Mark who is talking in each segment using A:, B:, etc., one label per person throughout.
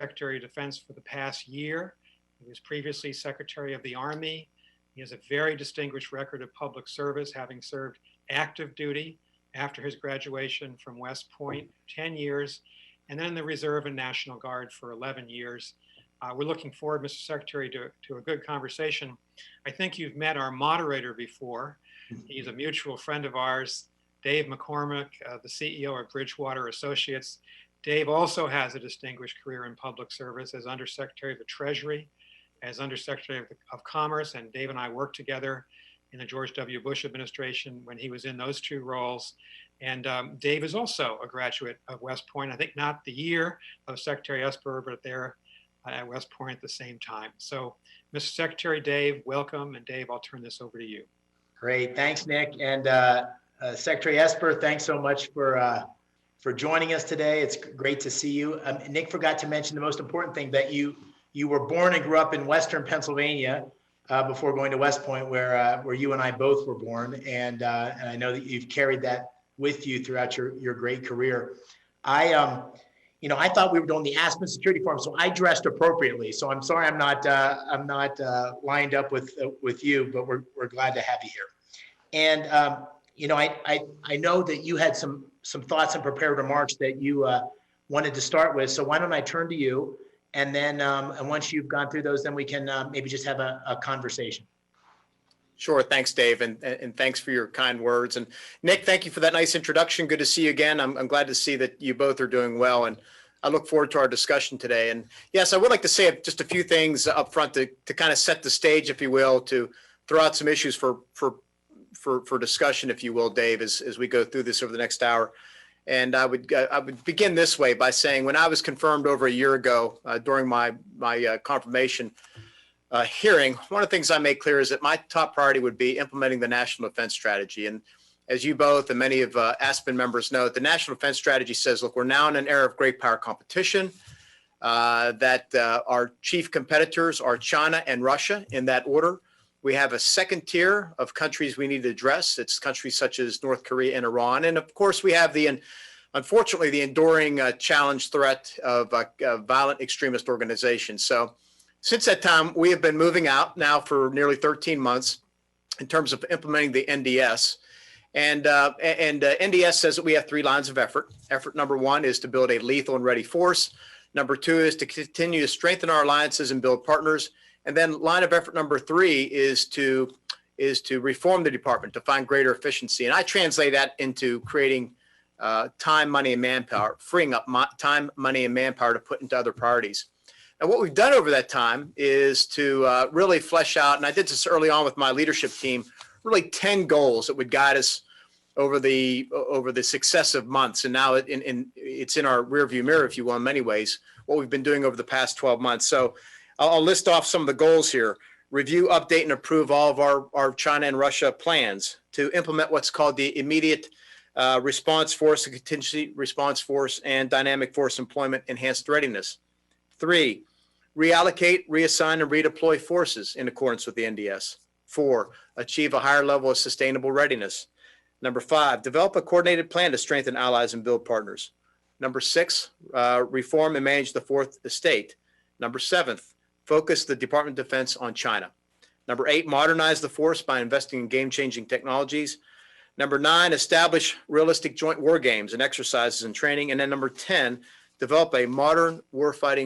A: Secretary of Defense for the past year. He was previously Secretary of the Army. He has a very distinguished record of public service, having served active duty after his graduation from West Point, 10 years, and then the Reserve and National Guard for 11 years. We're looking forward, Mr. Secretary, to a good conversation. I think you've met our moderator before. He's a mutual friend of ours, Dave McCormick, the CEO of Bridgewater Associates. Dave also has a distinguished career in public service as Undersecretary of the Treasury, as Undersecretary of Commerce, and Dave and I worked together in the George W. Bush administration when he was in those two roles. And Dave is also a graduate of West Point. I think not the year of Secretary Esper, but there at West Point at the same time. So, Mr. Secretary Dave, welcome. And Dave, I'll turn this over to you.
B: Great, thanks, Nick. And Secretary Esper, thanks so much for joining us today. It's great to see you. Nick forgot to mention the most important thing, that you were born and grew up in Western Pennsylvania before going to West Point, where you and I both were born. And I know that you've carried that with you throughout your great career. I thought we were doing the Aspen Security Forum, so I dressed appropriately. So I'm sorry I'm not lined up with you, but we're glad to have you here. And I know that you had some thoughts and prepared remarks that you wanted to start with. So why don't I turn to you, and then and once you've gone through those, then we can maybe just have a conversation.
C: Sure. Thanks, Dave. And thanks for your kind words. And Nick, thank you for that nice introduction. Good to see you again. I'm glad to see that you both are doing well. And I look forward to our discussion today. And yes, I would like to say just a few things up front to kind of set the stage, if you will, to throw out some issues for discussion, if you will, Dave, as we go through this over the next hour. And I would begin this way by saying, when I was confirmed over a year ago during my confirmation hearing, one of the things I made clear is that my top priority would be implementing the National Defense Strategy. And as you both and many of Aspen members know, the National Defense Strategy says, look, we're now in an era of great power competition, that our chief competitors are China and Russia in that order. We have a second tier of countries we need to address. It's countries such as North Korea and Iran. And of course, we have unfortunately, the enduring challenge threat of violent extremist organizations. So since that time, we have been moving out now for nearly 13 months in terms of implementing the NDS. And NDS says that we have 3 lines of effort. Effort number 1 is to build a lethal and ready force. Number 2 is to continue to strengthen our alliances and build partners. And then line of effort number 3 is to reform the department to find greater efficiency. And I translate that into creating time, money, and manpower, freeing up time, money, and manpower to put into other priorities. And what we've done over that time is to really flesh out, and I did this early on with my leadership team, really 10 goals that would guide us over the successive months. And now it's in our rearview mirror, if you will, in many ways, what we've been doing over the past 12 months. So I'll list off some of the goals here. Review, update, and approve all of our China and Russia plans to implement what's called the immediate response force, the contingency response force, and dynamic force employment enhanced readiness. 3, reallocate, reassign, and redeploy forces in accordance with the NDS. 4, achieve a higher level of sustainable readiness. Number 5, develop a coordinated plan to strengthen allies and build partners. Number 6, reform and manage the fourth estate. Number 7, focus the Department of Defense on China. Number 8, modernize the force by investing in game-changing technologies. Number 9, establish realistic joint war games and exercises and training. And then number 10, develop a modern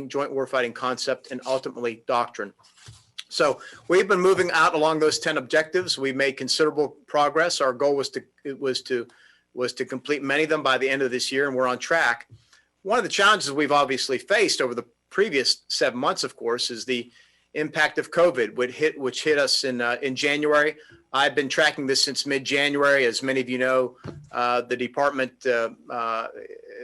C: joint warfighting concept and ultimately doctrine. So we've been moving out along those 10 objectives. We made considerable progress. Our goal was to complete many of them by the end of this year, and we're on track. One of the challenges we've obviously faced over the previous 7 months, of course, is the impact of COVID, which hit us in January. I've been tracking this since mid-January. As many of you know, the department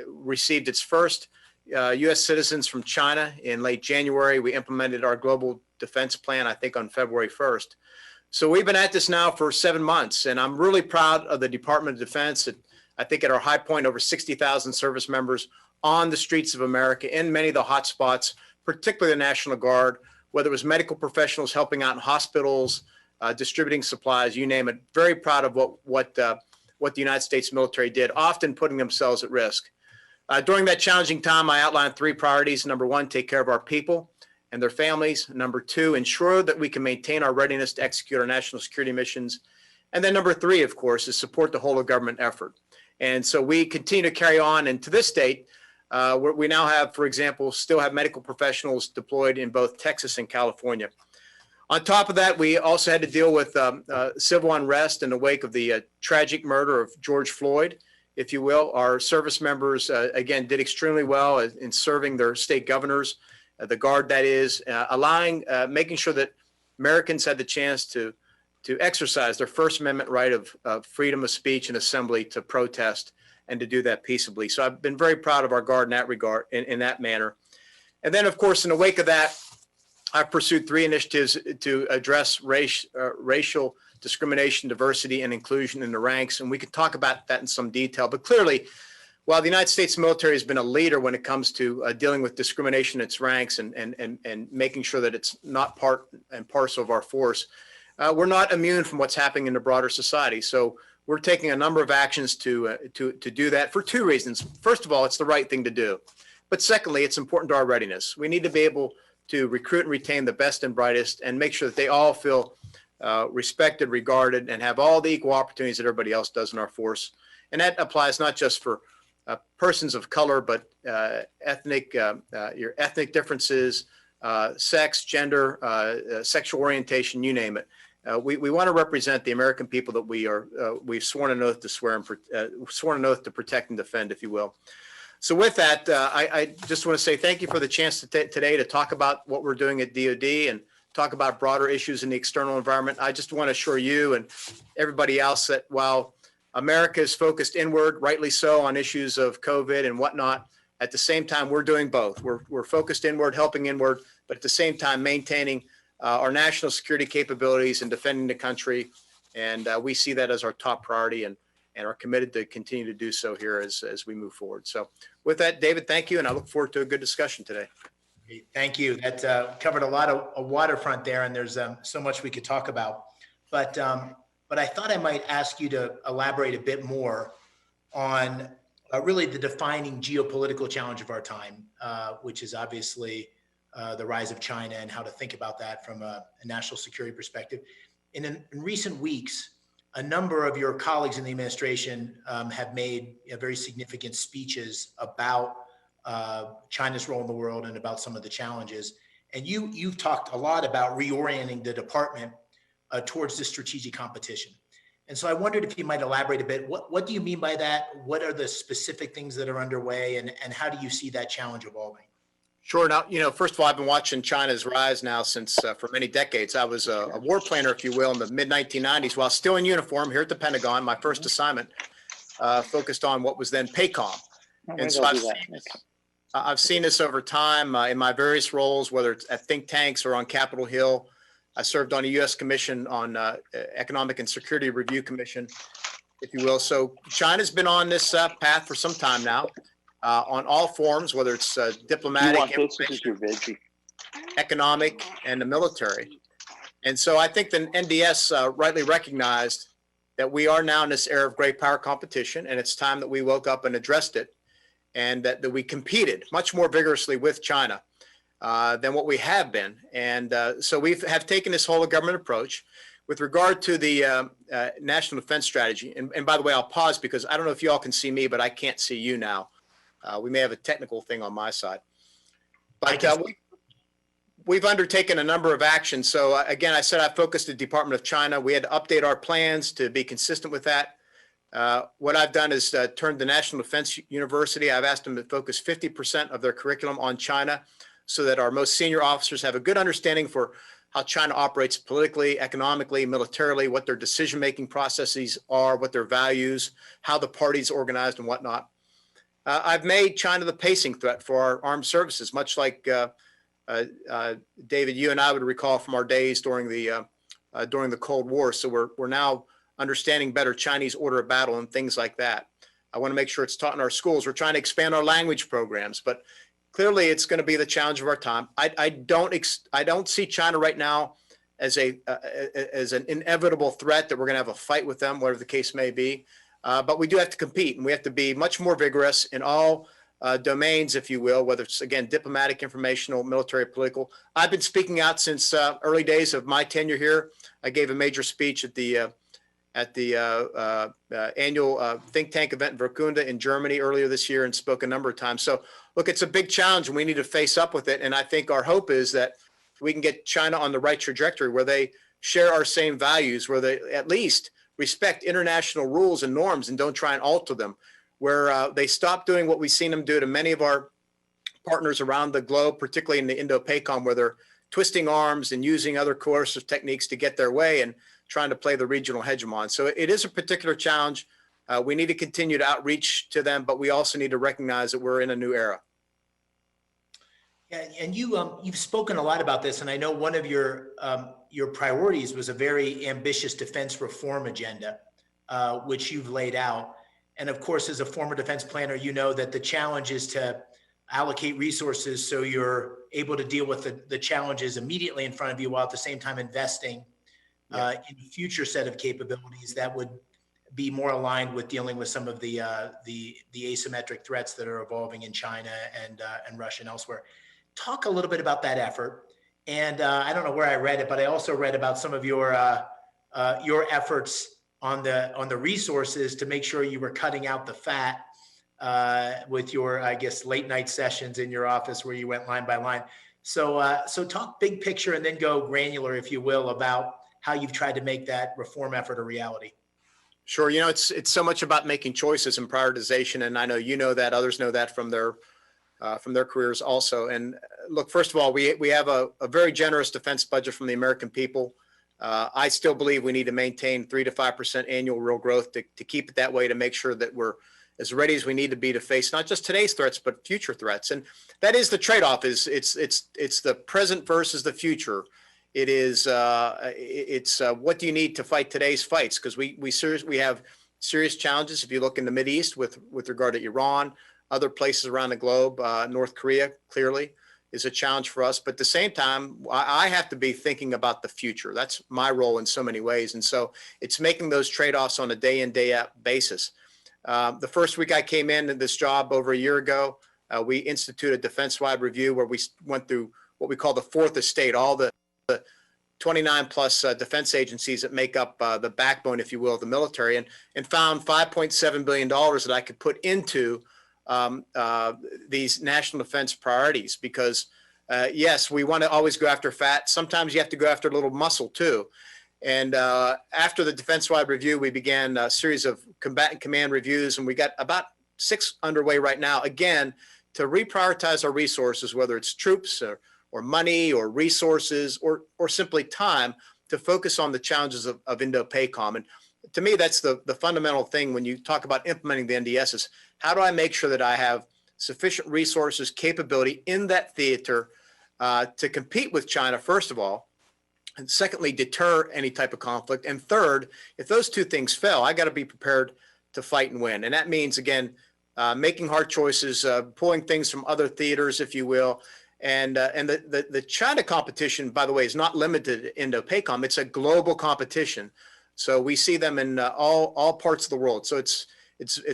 C: received its first U.S. citizens from China in late January. We implemented our global defense plan, I think, on February 1st. So we've been at this now for 7 months, and I'm really proud of the Department of Defense. I think at our high point, over 60,000 service members on the streets of America in many of the hot spots, particularly the National Guard, whether it was medical professionals helping out in hospitals, distributing supplies, you name it. Very proud of what the United States military did, often putting themselves at risk. During that challenging time, I outlined 3 priorities. Number 1, take care of our people and their families. Number 2, ensure that we can maintain our readiness to execute our national security missions. And then number 3, of course, is support the whole of government effort. And so we continue to carry on. And to this date, we now have, for example, still have medical professionals deployed in both Texas and California. On top of that, we also had to deal with civil unrest in the wake of the tragic murder of George Floyd, if you will. Our service members, again, did extremely well in serving their state governors, the Guard that is, making sure that Americans had the chance to exercise their First Amendment right of freedom of speech and assembly, to protest and to do that peaceably. So I've been very proud of our Guard in that regard, in that manner. And then, of course, in the wake of that, I've pursued 3 initiatives to address racial discrimination, diversity, and inclusion in the ranks. And we could talk about that in some detail. But clearly, while the United States military has been a leader when it comes to dealing with discrimination in its ranks and making sure that it's not part and parcel of our force, we're not immune from what's happening in the broader society. So we're taking a number of actions to do that for 2 reasons. First of all, it's the right thing to do. But secondly, it's important to our readiness. We need to be able to recruit and retain the best and brightest and make sure that they all feel respected, regarded, and have all the equal opportunities that everybody else does in our force. And that applies not just for persons of color, but your ethnic differences, sex, gender, sexual orientation, you name it. We want to represent the American people that we've sworn an oath to protect and defend, if you will. So with that, I just want to say thank you for the chance today to talk about what we're doing at DoD and talk about broader issues in the external environment. I just want to assure you and everybody else that while America is focused inward, rightly so, on issues of COVID and whatnot, at the same time, we're doing both. We're focused inward, helping inward, but at the same time, maintaining our national security capabilities and defending the country. And we see that as our top priority and are committed to continue to do so here as we move forward. So with that, David, thank you. And I look forward to a good discussion today.
B: Thank you. That covered a lot of waterfront there, and there's so much we could talk about. But I thought I might ask you to elaborate a bit more on really the defining geopolitical challenge of our time, which is obviously the rise of China and how to think about that from a national security perspective. In recent weeks, a number of your colleagues in the administration have made very significant speeches about China's role in the world and about some of the challenges. And you've talked a lot about reorienting the department towards this strategic competition. And so I wondered if you might elaborate a bit. What do you mean by that? What are the specific things that are underway, and how do you see that challenge evolving?
C: Sure. Now, first of all, I've been watching China's rise now since for many decades. I was a war planner, if you will, in the mid-1990s while still in uniform here at the Pentagon. My first assignment focused on what was then PACOM. And so I've seen this over time in my various roles, whether it's at think tanks or on Capitol Hill. I served on a U.S. Commission on Economic and Security Review Commission, if you will. So China's been on this path for some time now. On all forms, whether it's diplomatic, economic, and the military. And so I think the NDS rightly recognized that we are now in this era of great power competition, and it's time that we woke up and addressed it, and that we competed much more vigorously with China than what we have been. And so we have taken this whole of government approach. With regard to the National Defense Strategy, and by the way, I'll pause because I don't know if you all can see me, but I can't see you now. We may have a technical thing on my side, but we've undertaken a number of actions. So again, I said I focused the Department of China. We had to update our plans to be consistent with that. What I've done is turned the National Defense University. I've asked them to focus 50% of their curriculum on China so that our most senior officers have a good understanding for how China operates politically, economically, militarily, what their decision-making processes are, what their values, how the party's organized and whatnot. I've made China the pacing threat for our armed services, much like David, you and I would recall from our days during the Cold War. So we're now understanding better Chinese order of battle and things like that. I want to make sure it's taught in our schools. We're trying to expand our language programs, but clearly it's going to be the challenge of our time. I don't see China right now as an inevitable threat that we're going to have a fight with them, whatever the case may be. But we do have to compete, and we have to be much more vigorous in all domains, if you will, whether it's, again, diplomatic, informational, military, political. I've been speaking out since early days of my tenure here. I gave a major speech at the annual think tank event in Verkunda in Germany earlier this year and spoke a number of times. So look, it's a big challenge and we need to face up with it. And I think our hope is that we can get China on the right trajectory where they share our same values, where they at least respect international rules and norms and don't try and alter them, where they stop doing what we've seen them do to many of our partners around the globe, particularly in the Indo-PACOM, where they're twisting arms and using other coercive techniques to get their way and trying to play the regional hegemon. So it is a particular challenge. We need to continue to outreach to them, but we also need to recognize that we're in a new era.
B: Yeah, and you've spoken a lot about this, and I know one of your priorities was a very ambitious defense reform agenda, which you've laid out. And of course, as a former defense planner, you know that the challenge is to allocate resources so you're able to deal with the challenges immediately in front of you while at the same time investing in a future set of capabilities that would be more aligned with dealing with some of the asymmetric threats that are evolving in China and Russia and elsewhere. Talk a little bit about that effort. And I don't know where I read it, but I also read about some of your efforts on the resources to make sure you were cutting out the fat with your, I guess, late night sessions in your office where you went line by line. So talk big picture and then go granular, if you will, about how you've tried to make that reform effort a reality.
C: Sure. You know, it's so much about making choices and prioritization. And I know you know that, others know that from their careers also. And look, first of all, we have a very generous defense budget from the American people. I still believe we need to maintain 3 to 5% annual real growth to keep it that way, to make sure that we're as ready as we need to be to face not just today's threats, but future threats. And that is the trade-off. It's the present versus the future. It is what do you need to fight today's fights? Because we have serious challenges. If you look in the Mideast with regard to Iran, other places around the globe, North Korea clearly is a challenge for us. But at the same time, I have to be thinking about the future. That's my role in so many ways. And so it's making those trade-offs on a day in, day out basis. The first week I came in this job over a year ago, we instituted a defense-wide review where we went through what we call the fourth estate, all the 29 plus defense agencies that make up the backbone, if you will, of the military, and found $5.7 billion that I could put into these national defense priorities. Because yes, we want to always go after fat. Sometimes you have to go after a little muscle too. And after the defense-wide review, we began a series of combatant command reviews, and we got about 6 underway right now, again, to reprioritize our resources, whether it's troops or money or resources or simply time, to focus on the challenges of Indo-PACOM. And to me, that's the fundamental thing when you talk about implementing the NDS is, how do I make sure that I have sufficient resources, capability in that theater to compete with China, first of all, and secondly, deter any type of conflict. And third, if those two things fail, I got to be prepared to fight and win. And that means, again, making hard choices, pulling things from other theaters, if you will. And the China competition, by the way, is not limited to Indo-PACOM. It's a global competition. So we see them in all parts of the world. So it's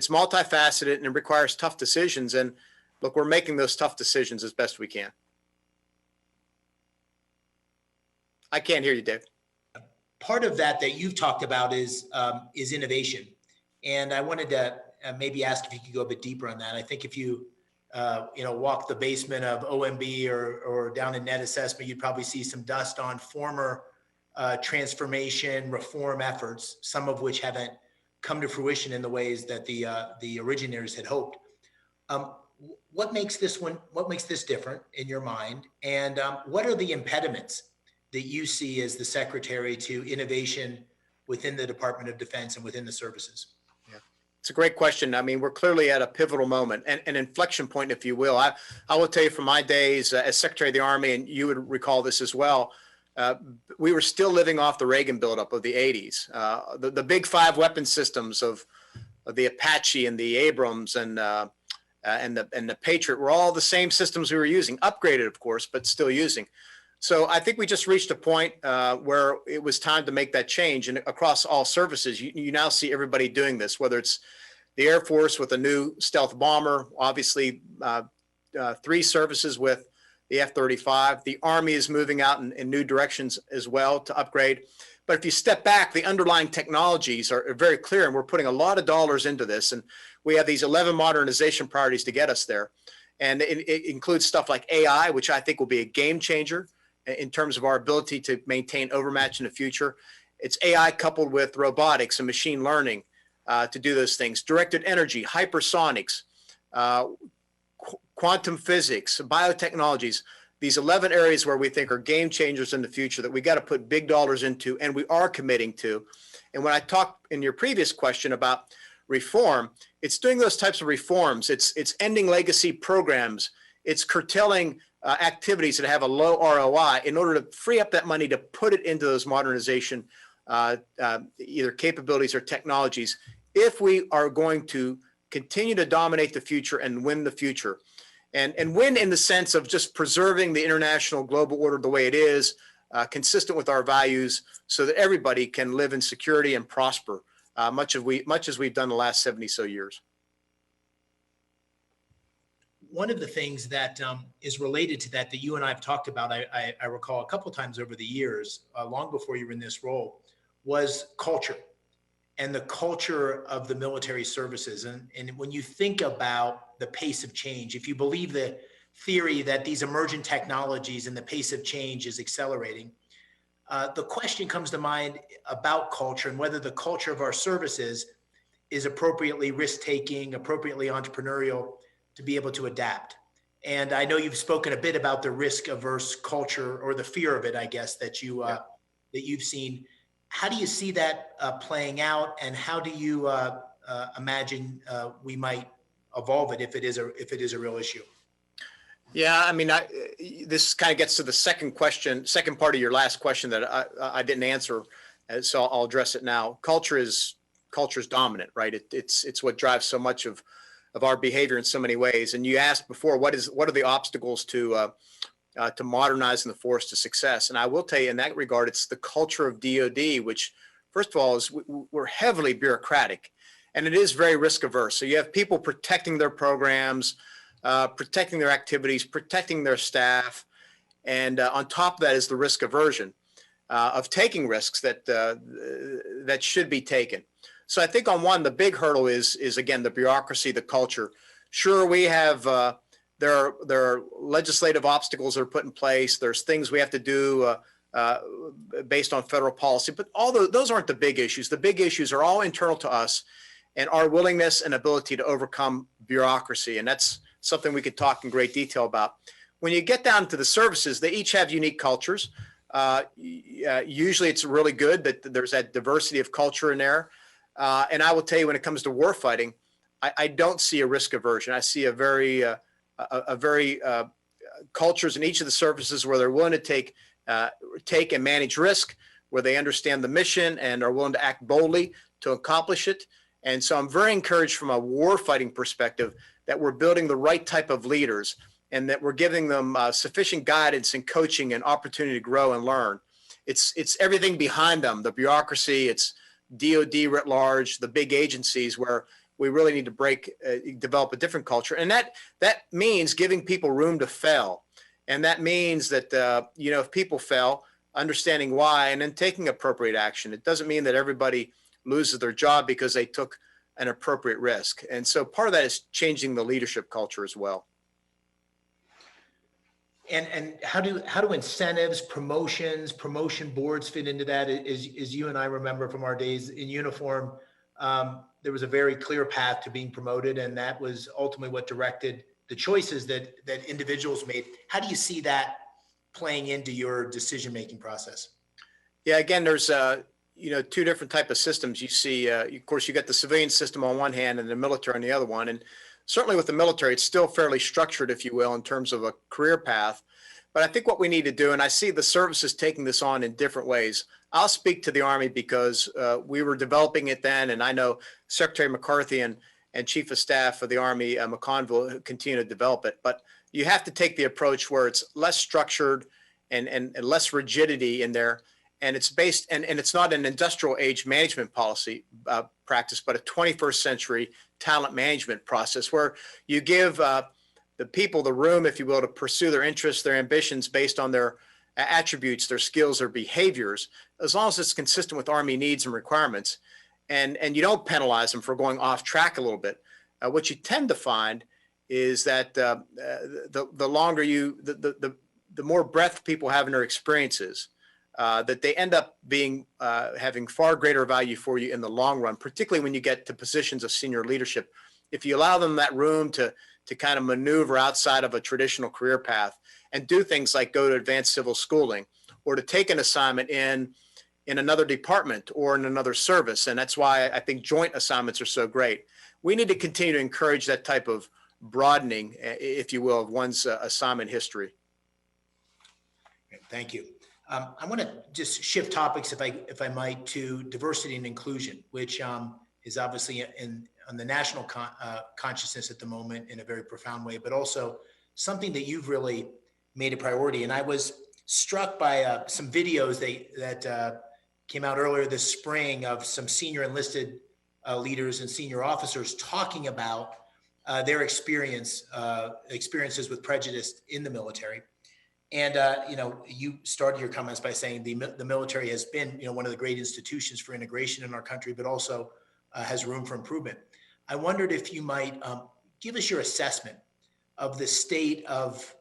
C: multifaceted and it requires tough decisions. And look, we're making those tough decisions as best we can. I can't hear you, Dave.
B: Part of that you've talked about is innovation. And I wanted to maybe ask if you could go a bit deeper on that. I think if you walk the basement of OMB or down in net assessment, you'd probably see some dust on former transformation reform efforts, some of which haven't come to fruition in the ways that the originators had hoped. What makes this different in your mind? And what are the impediments that you see as the secretary to innovation within the Department of Defense and within the services?
C: Yeah, it's a great question. I mean, we're clearly at a pivotal moment, an inflection point, if you will. I will tell you from my days as Secretary of the Army, and you would recall this as well, we were still living off the Reagan buildup of the 80s. The big 5 weapon systems of the Apache and the Abrams and the Patriot were all the same systems we were using, upgraded, of course, but still using. So I think we just reached a point where it was time to make that change. And across all services, you now see everybody doing this, whether it's The Air Force with a new stealth bomber, obviously 3 services with the F-35. The Army is moving out in new directions as well to upgrade. But if you step back, the underlying technologies are very clear, and we're putting a lot of dollars into this. And we have these 11 modernization priorities to get us there. And it includes stuff like AI, which I think will be a game changer in terms of our ability to maintain overmatch in the future. It's AI coupled with robotics and machine learning to do those things. Directed energy, hypersonics, quantum physics, biotechnologies, these 11 areas where we think are game changers in the future that we got to put big dollars into, and we are committing to. And when I talked in your previous question about reform, it's doing those types of reforms. It's ending legacy programs. It's curtailing activities that have a low ROI in order to free up that money to put it into those modernization either capabilities or technologies if we are going to continue to dominate the future and win the future. And win in the sense of just preserving the international global order the way it is, consistent with our values, so that everybody can live in security and prosper, much as we've done the last 70 so years.
B: One of the things that is related to that you and I have talked about, I recall a couple of times over the years, long before you were in this role, was culture and the culture of the military services. And when you think about the pace of change, if you believe the theory that these emergent technologies and the pace of change is accelerating, the question comes to mind about culture and whether the culture of our services is appropriately risk-taking, appropriately entrepreneurial to be able to adapt. And I know you've spoken a bit about the risk-averse culture, or the fear of it, I guess, that you've seen. How do you see that playing out, and how do you imagine we might evolve it if it is a real issue?
C: Yeah, I mean, this kind of gets to the second part of your last question that I didn't answer, so I'll address it now. Culture is dominant, right? It's what drives so much of our behavior in so many ways. And you asked before, what are the obstacles to modernizing the force to success? And I will tell you, in that regard, it's the culture of DoD, which, first of all, is we're heavily bureaucratic, and it is very risk averse. So you have people protecting their programs, protecting their activities, protecting their staff, and on top of that is the risk aversion of taking risks that should be taken. So I think on one, the big hurdle is again the bureaucracy, the culture. Sure, we have there are legislative obstacles that are put in place. There's things we have to do based on federal policy, but those aren't the big issues. The big issues are all internal to us and our willingness and ability to overcome bureaucracy. And that's something we could talk in great detail about. When you get down to the services, they each have unique cultures. Usually it's really good that there's that diversity of culture in there. And I will tell you, when it comes to warfighting, I don't see a risk aversion. I see a very cultures in each of the services where they're willing to take and manage risk, where they understand the mission and are willing to act boldly to accomplish it. And so I'm very encouraged from a warfighting perspective that we're building the right type of leaders and that we're giving them sufficient guidance and coaching and opportunity to grow and learn. It's everything behind them, the bureaucracy, it's DoD writ large, the big agencies where we really need to develop a different culture. And that means giving people room to fail. And that means that, if people fail, understanding why and then taking appropriate action. It doesn't mean that everybody loses their job because they took an appropriate risk. And so part of that is changing the leadership culture as well.
B: And how do incentives, promotion boards fit into that? As you and I remember from our days in uniform, there was a very clear path to being promoted, and that was ultimately what directed the choices that individuals made. How do you see that playing into your decision-making process?
C: Yeah, again, there's two different type of systems. You see, of course, you got the civilian system on one hand and the military on the other one. And certainly with the military, it's still fairly structured, if you will, in terms of a career path. But I think what we need to do, and I see the services taking this on in different ways. I'll speak to the Army because we were developing it then, and I know Secretary McCarthy and Chief of Staff of the Army, McConville, continue to develop it. But you have to take the approach where it's less structured and less rigidity in there, And it's based, and it's not an industrial age management policy practice, but a 21st century talent management process where you give the people the room, if you will, to pursue their interests, their ambitions based on their attributes, their skills, their behaviors, as long as it's consistent with Army needs and requirements. And you don't penalize them for going off track a little bit. What you tend to find is that the longer you, the more breadth people have in their experiences, that they end up being having far greater value for you in the long run, particularly when you get to positions of senior leadership. If you allow them that room to kind of maneuver outside of a traditional career path and do things like go to advanced civil schooling or to take an assignment in another department or in another service. And that's why I think joint assignments are so great. We need to continue to encourage that type of broadening, if you will, of one's assignment history.
B: Thank you. I want to just shift topics, if I might, to diversity and inclusion, which is obviously on the national consciousness at the moment in a very profound way, but also something that you've really made a priority. And I was struck by some videos that came out earlier this spring of some senior enlisted leaders and senior officers talking about their experiences with prejudice in the military. And, you started your comments by saying the military has been, one of the great institutions for integration in our country, but also has room for improvement. I wondered if you might give us your assessment of the state of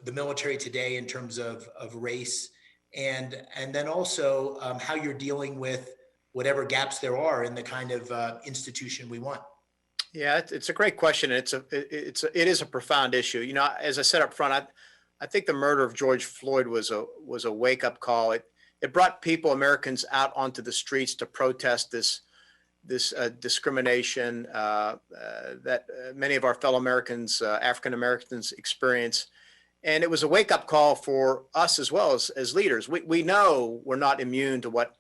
B: the military today in terms of race, and then also how you're dealing with whatever gaps there are in the kind of institution we want.
C: Yeah, it's a great question. It is a profound issue. As I said up front, I think the murder of George Floyd was a wake up call. It brought Americans out onto the streets to protest this discrimination that many of our fellow Americans, African Americans, experience. And it was a wake up call for us as well as leaders. We know we're not immune to what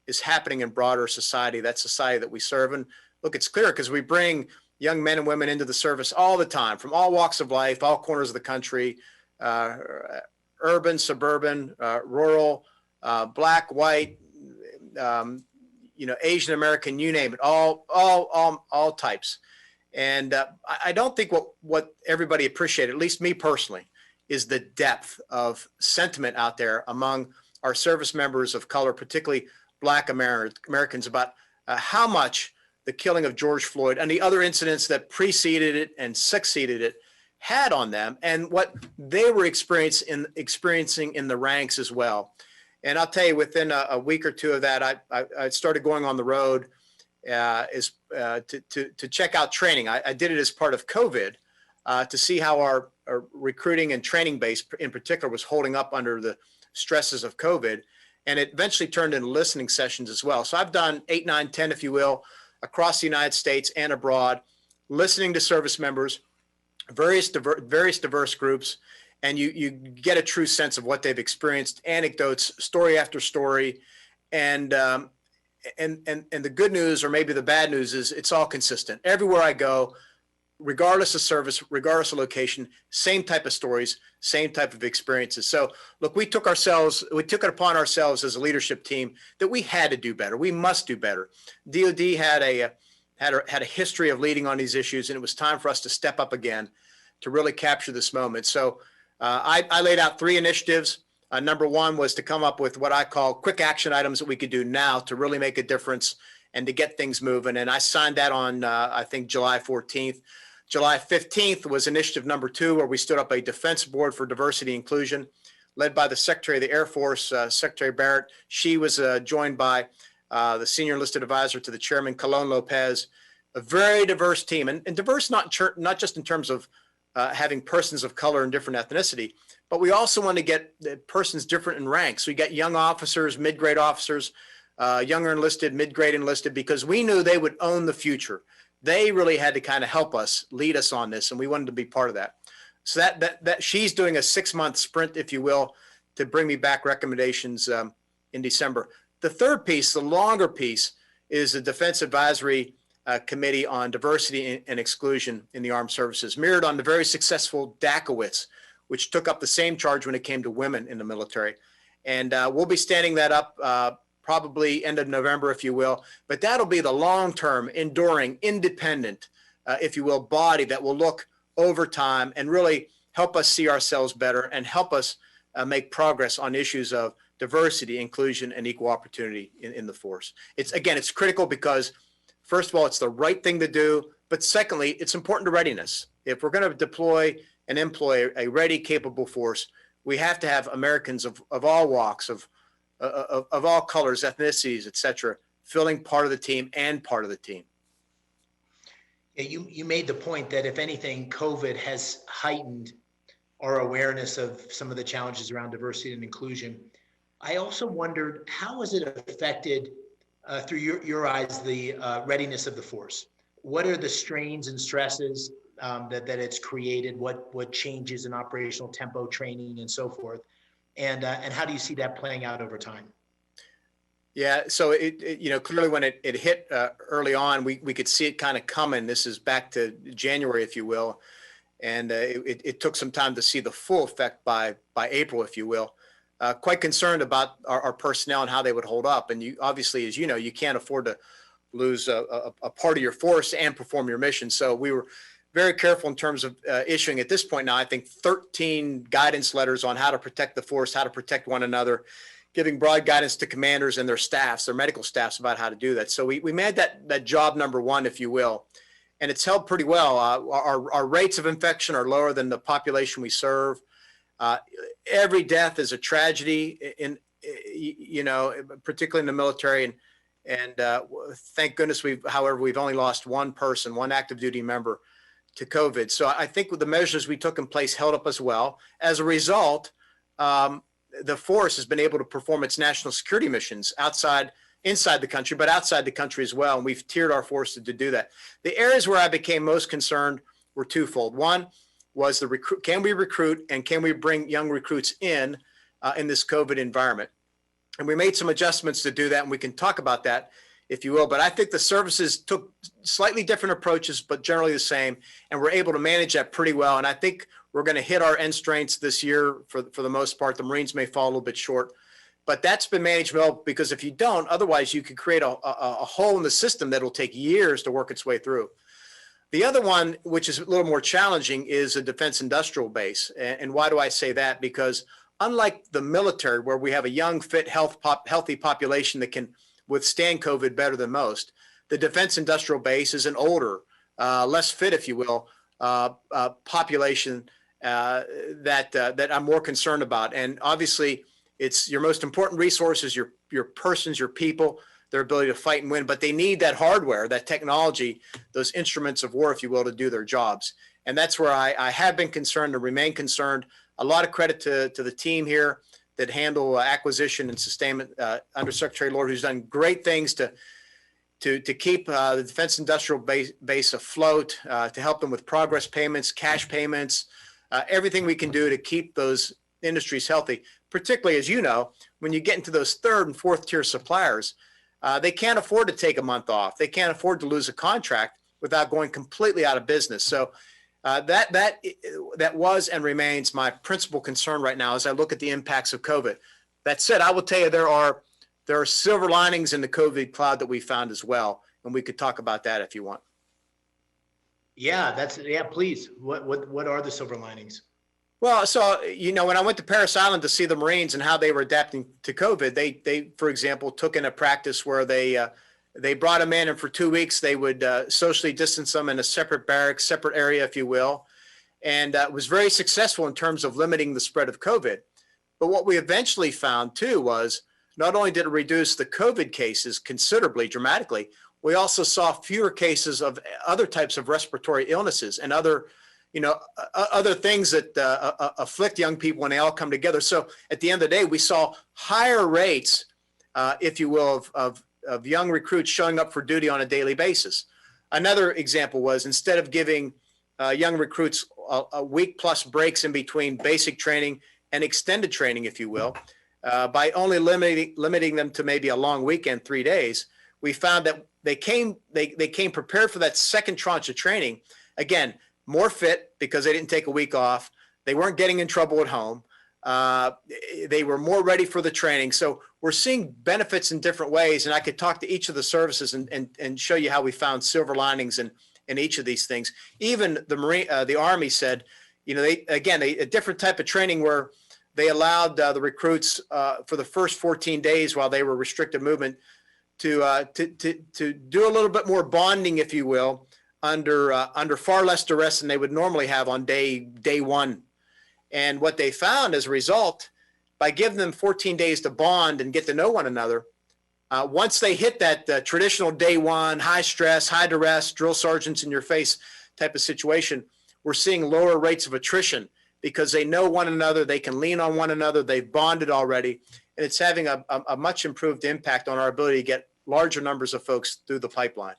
C: is happening in broader society, that society that we serve. And look, it's clear because we bring young men and women into the service all the time from all walks of life, all corners of the country, urban, suburban, rural, black, white, Asian American, you name it, all types. And I don't think what everybody appreciated, at least me personally, is the depth of sentiment out there among our service members of color, particularly Black Americans, about how much the killing of George Floyd and the other incidents that preceded it and succeeded it had on them, and what they were experiencing in the ranks as well. And I'll tell you, within a week or two of that, I started going on the road to check out training. I did it as part of COVID to see how our recruiting and training base in particular was holding up under the stresses of COVID. And it eventually turned into listening sessions as well. So I've done 8, 9, 10, if you will, across the United States and abroad, listening to service members, various diverse groups, and you get a true sense of what they've experienced, anecdotes, story after story, and the good news, or maybe the bad news, is it's all consistent. Everywhere I go, regardless of service, regardless of location, same type of stories, same type of experiences. So look, we took it upon ourselves as a leadership team that we had to do better. We must do better. DOD had a history of leading on these issues, and it was time for us to step up again to really capture this moment. So I laid out 3 initiatives. Number 1 was to come up with what I call quick action items that we could do now to really make a difference and to get things moving. And I signed that on, I think, July 14th. July 15th was initiative number 2, where we stood up a defense board for diversity and inclusion, led by the Secretary of the Air Force, Secretary Beirut. She was joined by the senior enlisted advisor to the chairman, Colon Lopez, a very diverse team, and diverse not just in terms of having persons of color and different ethnicity, but we also want to get persons different in ranks. We got young officers, mid-grade officers, younger enlisted, mid-grade enlisted, because we knew they would own the future. They really had to kind of help us, lead us on this, and we wanted to be part of that. So that she's doing a 6-month sprint, if you will, to bring me back recommendations in December. The third piece, the longer piece, is the Defense Advisory Committee on Diversity and Exclusion in the Armed Services, mirrored on the very successful DACOWITS, which took up the same charge when it came to women in the military. And we'll be standing that up probably end of November, if you will. But that'll be the long-term, enduring, independent, if you will, body that will look over time and really help us see ourselves better and help us make progress on issues of diversity, inclusion, and equal opportunity in the force. It's critical because, first of all, it's the right thing to do. But secondly, it's important to readiness. If we're going to deploy and employ a ready, capable force, we have to have Americans of all walks, of all colors, ethnicities, et cetera, filling part of the team and part of the team.
B: Yeah, you made the point that if anything, COVID has heightened our awareness of some of the challenges around diversity and inclusion. I also wondered, how has it affected, through your eyes, the readiness of the force? What are the strains and stresses that it's created? What changes in operational tempo, training, and so forth? And how do you see that playing out over time?
C: Yeah, so clearly when it hit early on, we could see it kind of coming. This is back to January, if you will, and it took some time to see the full effect by April, if you will. Quite concerned about our personnel and how they would hold up. And you obviously, as you know, you can't afford to lose a part of your force and perform your mission. So we were very careful in terms of issuing at this point now, I think 13 guidance letters on how to protect the force, how to protect one another, giving broad guidance to commanders and their staffs, their medical staffs, about how to do that. So we made that job number one, if you will, and it's held pretty well. Our rates of infection are lower than the population we serve. Every death is a tragedy, particularly in the military, and thank goodness we've only lost one person, one active duty member, to COVID. So I think with the measures we took in place held up as well. As a result, the force has been able to perform its national security missions inside the country, but outside the country as well. And we've tiered our force to do that. The areas where I became most concerned were twofold. One was can we recruit and can we bring young recruits in this COVID environment? And we made some adjustments to do that, and we can talk about that, if you will. But I think the services took slightly different approaches, but generally the same, and we're able to manage that pretty well. And I think we're going to hit our end strengths this year for the most part. The Marines may fall a little bit short, but that's been managed well, because if you don't, otherwise you could create a hole in the system that will take years to work its way through. The other one, which is a little more challenging, is a defense industrial base. And why do I say that? Because unlike the military, where we have a young, fit, healthy population that can withstand COVID better than most, the defense industrial base is an older, less fit, if you will, population that I'm more concerned about. And obviously, it's your most important resources, your persons, your people, their ability to fight and win, but they need that hardware, that technology, those instruments of war, if you will, to do their jobs. And that's where I have been concerned and remain concerned. A lot of credit to the team here that handle acquisition and sustainment under Secretary Lord, who's done great things to keep the defense industrial base afloat, to help them with progress payments, cash payments, everything we can do to keep those industries healthy, particularly, as you know, when you get into those third and fourth tier suppliers, they can't afford to take a month off. They can't afford to lose a contract without going completely out of business. So that was and remains my principal concern right now as I look at the impacts of COVID. That said, I will tell you there are silver linings in the COVID cloud that we found as well, and we could talk about that if you want.
B: Yeah, please. What are the silver linings?
C: Well, so, when I went to Parris Island to see the Marines and how they were adapting to COVID, they for example, took in a practice where they brought them in, and for 2 weeks, they would socially distance them in a separate barracks, separate area, if you will. And it was very successful in terms of limiting the spread of COVID. But what we eventually found, too, was not only did it reduce the COVID cases considerably, dramatically, we also saw fewer cases of other types of respiratory illnesses and other things that afflict young people when they all come together. So at the end of the day, we saw higher rates, if you will, of young recruits showing up for duty on a daily basis. Another example was, instead of giving young recruits a week plus breaks in between basic training and extended training, if you will, by only limiting them to maybe a long weekend, 3 days, we found that they came prepared for that second tranche of training. Again, more fit because they didn't take a week off. They weren't getting in trouble at home. They were more ready for the training. So we're seeing benefits in different ways. And I could talk to each of the services and show you how we found silver linings in each of these things. Even the Army said, they a different type of training where they allowed the recruits for the first 14 days while they were restricted movement to do a little bit more bonding, if you will, under far less duress than they would normally have on day one. And what they found as a result, by giving them 14 days to bond and get to know one another, once they hit that traditional day one, high stress, high duress, drill sergeants in your face type of situation, we're seeing lower rates of attrition because they know one another, they can lean on one another, they've bonded already, and it's having a much improved impact on our ability to get larger numbers of folks through the pipeline.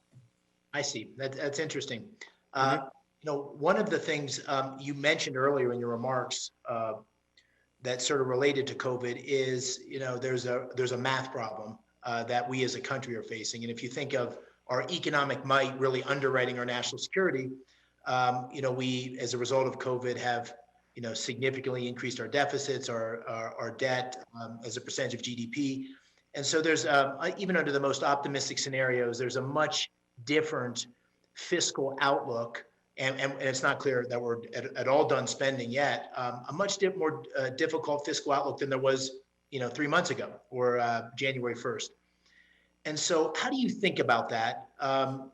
B: I see. That's interesting.
C: Mm-hmm.
B: One of the things you mentioned earlier in your remarks that sort of related to COVID is, there's a math problem that we as a country are facing. And if you think of our economic might really underwriting our national security, we, as a result of COVID, have, significantly increased our deficits, our debt as a percentage of GDP. And so there's, even under the most optimistic scenarios, there's a much different fiscal outlook. And it's not clear that we're at all done spending yet. A much more difficult fiscal outlook than there was, 3 months ago or January 1st. And so, how do you think about that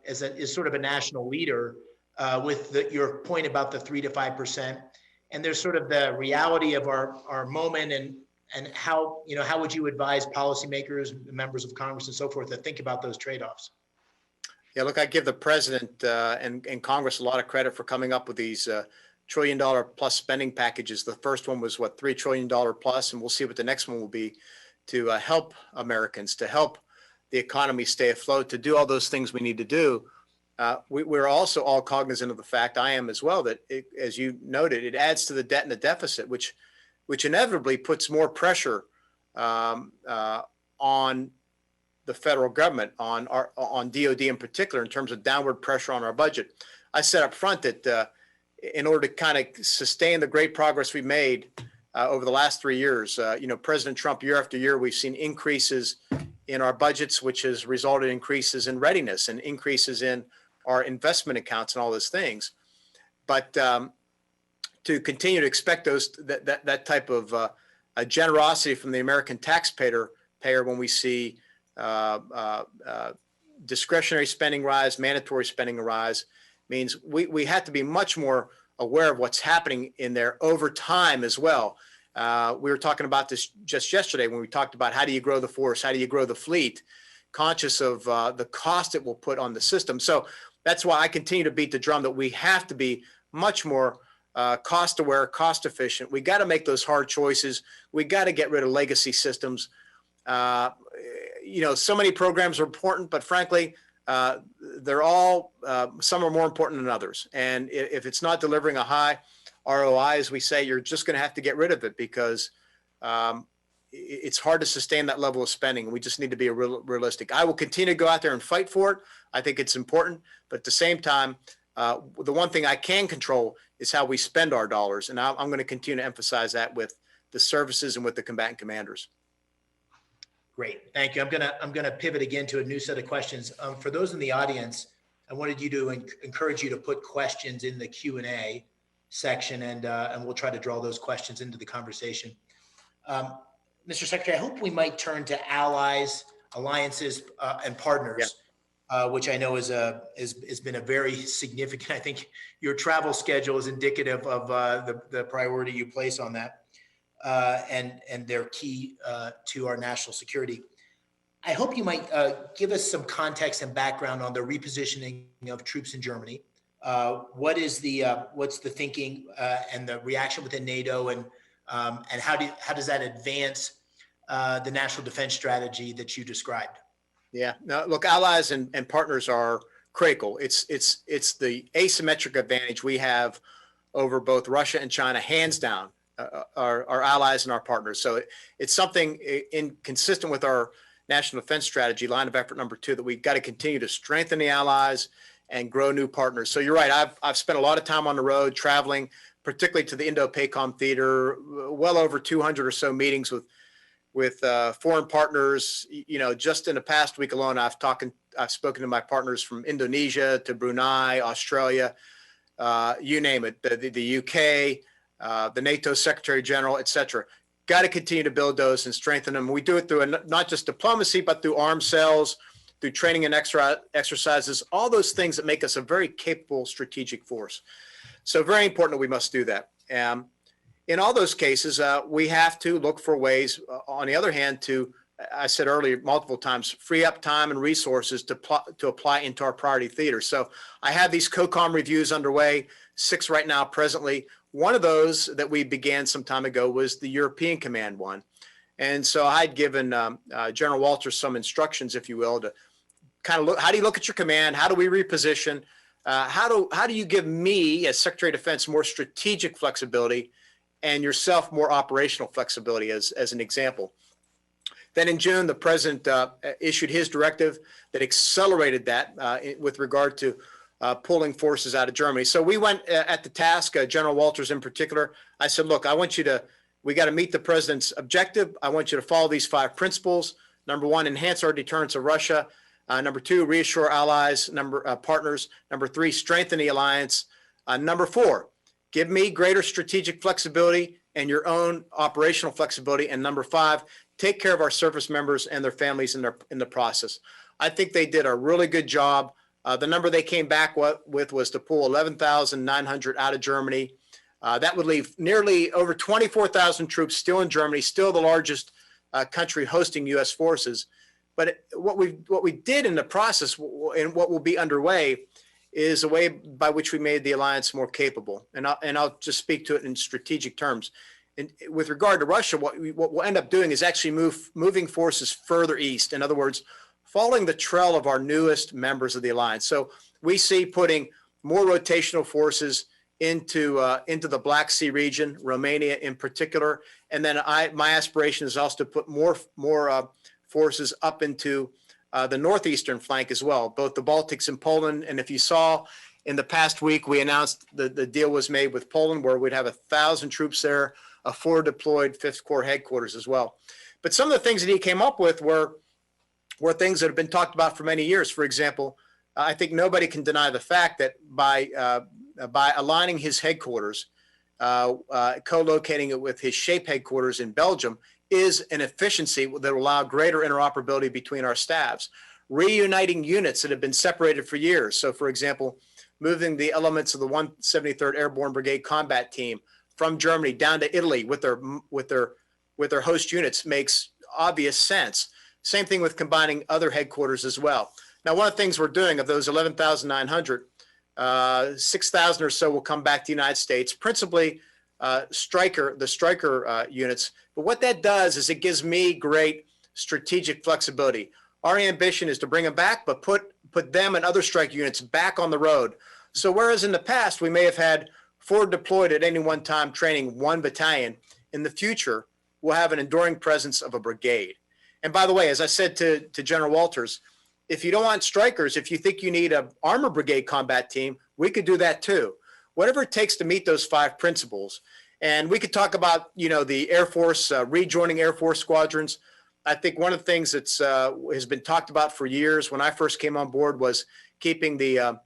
B: as sort of a national leader with your point about the 3 to 5%? And there's sort of the reality of our moment and how would you advise policymakers, members of Congress, and so forth to think about those trade-offs?
C: Yeah, look, I give the president and Congress a lot of credit for coming up with these $1 trillion plus spending packages. The first one was $3 trillion plus, and we'll see what the next one will be to help Americans, to help the economy stay afloat, to do all those things we need to do. We're also all cognizant of the fact, I am as well, that as you noted, it adds to the debt and the deficit, which inevitably puts more pressure on the federal government, on DOD in particular, in terms of downward pressure on our budget. I said up front that in order to kind of sustain the great progress we made over the last 3 years, President Trump, year after year, we've seen increases in our budgets, which has resulted in increases in readiness and increases in our investment accounts and all those things. But to continue to expect that type of a generosity from the American taxpayer when we see discretionary spending rise, mandatory spending rise, means we have to be much more aware of what's happening in there over time as well. We were talking about this just yesterday when we talked about how do you grow the force, how do you grow the fleet, conscious of the cost it will put on the system. So that's why I continue to beat the drum that we have to be much more cost aware, cost efficient. We got to make those hard choices. We got to get rid of legacy systems. So many programs are important, but frankly, they're all, some are more important than others. And if it's not delivering a high ROI, as we say, you're just going to have to get rid of it because it's hard to sustain that level of spending. We just need to be realistic. I will continue to go out there and fight for it. I think it's important, but at the same time, the one thing I can control is how we spend our dollars. And I'm going to continue to emphasize that with the services and with the combatant commanders.
B: Great, thank you. I'm gonna pivot again to a new set of questions. For those in the audience, I wanted you to encourage you to put questions in the Q&A section, and we'll try to draw those questions into the conversation. Mr. Secretary, I hope we might turn to allies, alliances, and partners, which I know has been a very significant. I think your travel schedule is indicative of the priority you place on that. And they're key to our national security. I hope you might give us some context and background on the repositioning of troops in Germany. What's the thinking and the reaction within NATO, and how does that advance the national defense strategy that you described?
C: Yeah, no, look, allies and partners are critical. It's the asymmetric advantage we have over both Russia and China, hands down. Our allies and our partners. So it's something consistent with our national defense strategy, line of effort number 2, that we've got to continue to strengthen the allies and grow new partners. So you're right. I've spent a lot of time on the road traveling, particularly to the Indo-PACOM theater, well over 200 or so meetings with foreign partners. Just in the past week alone, I've spoken to my partners from Indonesia to Brunei, Australia, you name it, the UK, the NATO Secretary General, et cetera. Got to continue to build those and strengthen them. We do it through not just diplomacy, but through arms sales, through training and exercises, all those things that make us a very capable strategic force. So very important that we must do that. In all those cases, we have to look for ways, on the other hand, to, I said earlier multiple times, free up time and resources to apply into our priority theater. So I have these COCOM reviews underway, 6 right now presently. One of those that we began some time ago was the European Command one. And so I'd given General Walters some instructions, if you will, to kind of look, how do you look at your command? How do we reposition? How do you give me as Secretary of Defense more strategic flexibility and yourself more operational flexibility as an example? Then in June, the president issued his directive that accelerated that with regard to pulling forces out of Germany. So we went at the task, General Walters in particular. I said, look, we got to meet the president's objective. I want you to follow these 5 principles. Number 1, enhance our deterrence of Russia. Number 2, reassure allies, partners. Number 3, strengthen the alliance. Number 4, give me greater strategic flexibility and your own operational flexibility. And number 5, take care of our service members and their families in the process. I think they did a really good job. The number they came back with was to pull 11,900 out of Germany. That would leave nearly over 24,000 troops still in Germany, still the largest country hosting U.S. forces. But what we did in the process and what will be underway is a way by which we made the alliance more capable. And I'll just speak to it in strategic terms. And with regard to Russia, what we'll end up doing is actually moving forces further east. In other words, following the trail of our newest members of the alliance. So we see putting more rotational forces into the Black Sea region, Romania in particular. And then my aspiration is also to put more forces up into the northeastern flank as well, both the Baltics and Poland. And if you saw in the past week, we announced the deal was made with Poland where we'd have 1,000 troops there, a 4 deployed 5th Corps headquarters as well. But some of the things that he came up with were things that have been talked about for many years. For example, I think nobody can deny the fact that by aligning his headquarters, co-locating it with his SHAPE headquarters in Belgium is an efficiency that will allow greater interoperability between our staffs. Reuniting units that have been separated for years. So for example, moving the elements of the 173rd Airborne Brigade Combat Team from Germany down to Italy with their host units makes obvious sense. Same thing with combining other headquarters as well. Now, one of the things we're doing of those 11,900, 6,000 or so will come back to the United States, principally the Stryker units. But what that does is it gives me great strategic flexibility. Our ambition is to bring them back, but put them and other Stryker units back on the road. So whereas in the past, we may have had 4 deployed at any one time training 1 battalion, in the future, we'll have an enduring presence of a brigade. And by the way, as I said to General Walters, if you don't want Strykers, if you think you need an armor brigade combat team, we could do that too. Whatever it takes to meet those 5 principles. And we could talk about, the Air Force, rejoining Air Force squadrons. I think one of the things that's has been talked about for years when I first came on board was keeping the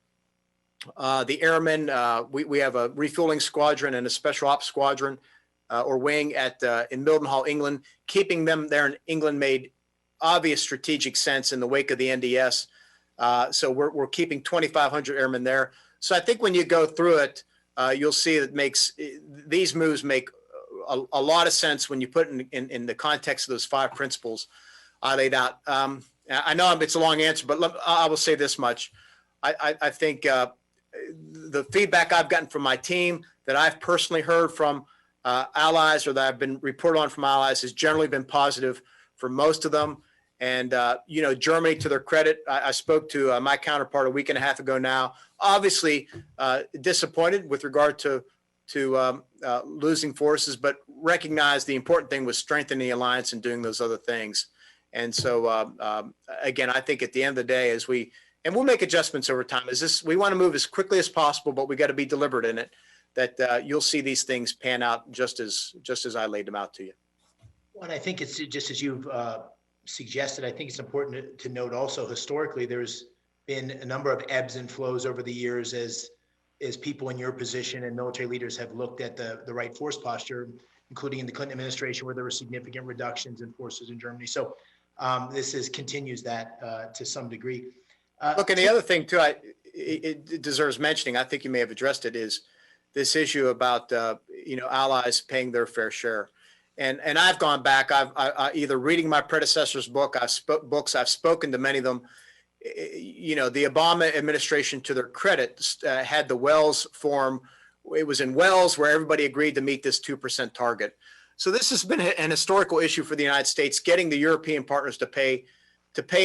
C: airmen. We have a refueling squadron and a special ops squadron or wing in Mildenhall, England. Keeping them there in England made obvious strategic sense in the wake of the NDS. So we're keeping 2,500 airmen there. So I think when you go through it, you'll see that these moves make a lot of sense when you put in the context of those 5 principles I laid out. I know it's a long answer, but I will say this much. I think the feedback I've gotten from my team that I've personally heard from allies or that I've been reported on from allies has generally been positive for most of them. And, Germany, to their credit, I spoke to my counterpart a week and a half ago now, obviously disappointed with regard to losing forces, but recognized the important thing was strengthening the alliance and doing those other things. And so, again, I think at the end of the day, and we'll make adjustments over time, we want to move as quickly as possible, but we got to be deliberate in it. that you'll see these things pan out just as I laid them out to you.
B: Well, and I think it's just as you've suggested, I think it's important to note also historically, there's been a number of ebbs and flows over the years as people in your position and military leaders have looked at the right force posture, including in the Clinton administration, where there were significant reductions in forces in Germany. So this continues that to some degree.
C: Look, and the other thing too, it deserves mentioning, I think you may have addressed it, is this issue about allies paying their fair share. And I've gone back. I either reading my predecessor's book, I've spoken to many of them. The Obama administration, to their credit, had the Wells Forum. It was in Wells where everybody agreed to meet this 2% target. So this has been an historical issue for the United States, getting the European partners to pay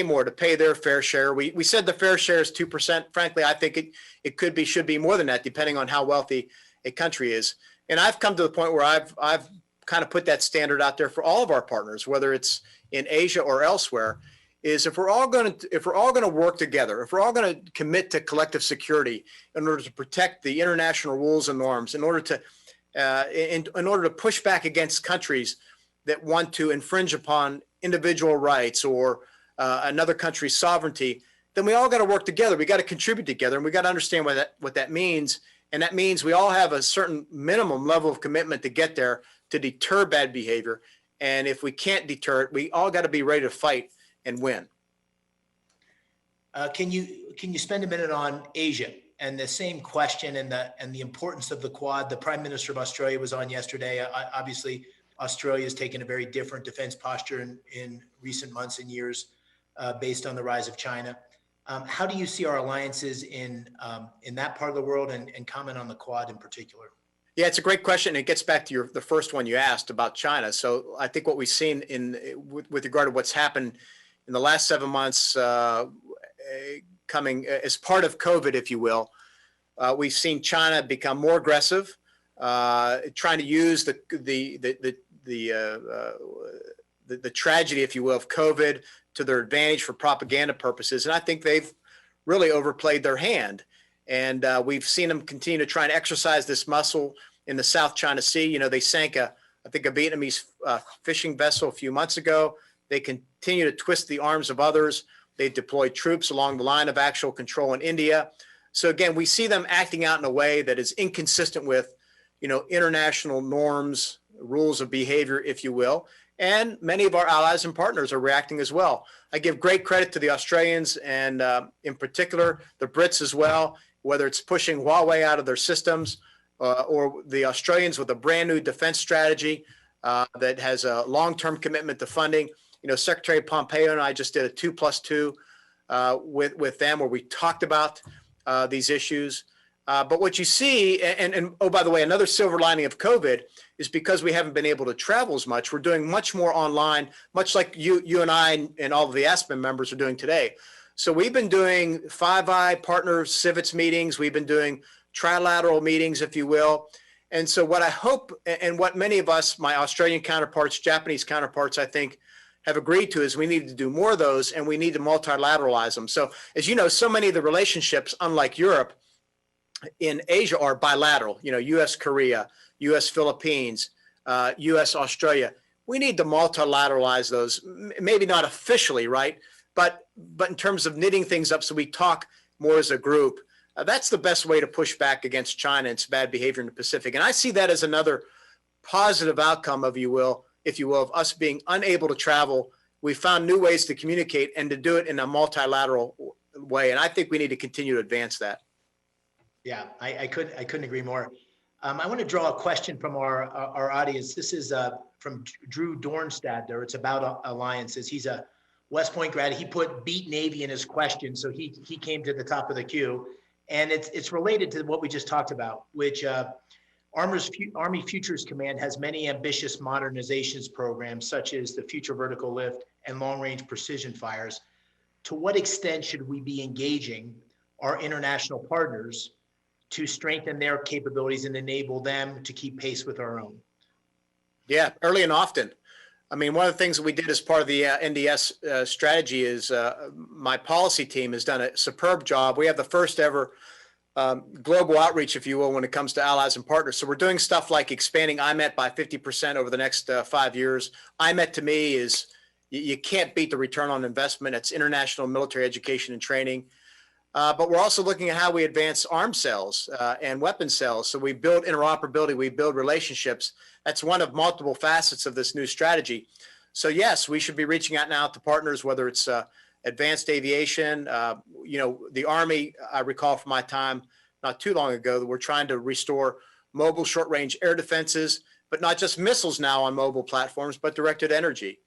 C: more, to pay their fair share. We said the fair share is 2%. Frankly, I think it should be more than that, depending on how wealthy a country is. And I've come to the point where I've kind of put that standard out there for all of our partners, whether it's in Asia or elsewhere, is if we're all going to work together, if we're all going to commit to collective security in order to protect the international rules and norms, in order to push back against countries that want to infringe upon individual rights or another country's sovereignty, then we all got to work together. We got to contribute together, and we got to understand what that means. And that means we all have a certain minimum level of commitment to get there, to deter bad behavior. And if we can't deter it, we all got to be ready to fight and win.
B: Can you spend a minute on Asia and the same question and the importance of the Quad? The Prime Minister of Australia was on yesterday. Obviously, Australia has taken a very different defense posture in recent months and years based on the rise of China. How do you see our alliances in that part of the world, and comment on the Quad in particular?
C: Yeah, it's a great question. It gets back to the first one you asked about China. So I think what we've seen with regard to what's happened in the last 7 months, coming as part of COVID, if you will, we've seen China become more aggressive, trying to use the tragedy, if you will, of COVID to their advantage for propaganda purposes. And I think they've really overplayed their hand. And we've seen them continue to try and exercise this muscle in the South China Sea. They sank a Vietnamese fishing vessel a few months ago. They continue to twist the arms of others. They deployed troops along the line of actual control in India. So again, we see them acting out in a way that is inconsistent with, international norms, rules of behavior, if you will. And many of our allies and partners are reacting as well. I give great credit to the Australians and in particular, the Brits as well, whether it's pushing Huawei out of their systems or the Australians with a brand new defense strategy that has a long-term commitment to funding. Secretary Pompeo and I just did a 2+2 with them where we talked about these issues. But what you see, and oh, by the way, another silver lining of COVID is because we haven't been able to travel as much, we're doing much more online, much like you and I and all of the Aspen members are doing today. So we've been doing Five Eye partner civets meetings. We've been doing trilateral meetings, if you will. And so what I hope, and what many of us, my Australian counterparts, Japanese counterparts, I think, have agreed to is we need to do more of those, and we need to multilateralize them. So as you know, so many of the relationships, unlike Europe, in Asia are bilateral, U.S. Korea, U.S. Philippines, U.S. Australia. We need to multilateralize those, maybe not officially, right? But in terms of knitting things up so we talk more as a group. That's the best way to push back against China and its bad behavior in the Pacific. And I see that as another positive outcome of, if you will, of us being unable to travel. We found new ways to communicate and to do it in a multilateral way. And I think we need to continue to advance that.
B: Yeah, I couldn't agree more. I want to draw a question from our audience. This is from Drew Dornstadter. It's about alliances. He's a West Point grad. He put beat Navy in his question, so he came to the top of the queue. And it's related to what we just talked about, which Army Futures Command has many ambitious modernizations programs, such as the Future Vertical Lift and long-range precision fires. To what extent should we be engaging our international partners to strengthen their capabilities and enable them to keep pace with our own?
C: Yeah, early and often. I mean, one of the things that we did as part of the NDS strategy is my policy team has done a superb job. We have the first ever global outreach, if you will, when it comes to allies and partners. So we're doing stuff like expanding IMET by 50% over the next 5 years. IMET to me is, you can't beat the return on investment. It's international military education and training. But we're also looking at how we advance arms sales and weapon sales. So we build interoperability, we build relationships. That's one of multiple facets of this new strategy. So yes, we should be reaching out now to partners, whether it's advanced aviation. The Army, I recall from my time not too long ago, that we're trying to restore mobile short-range air defenses, but not just missiles now on mobile platforms, but directed energy.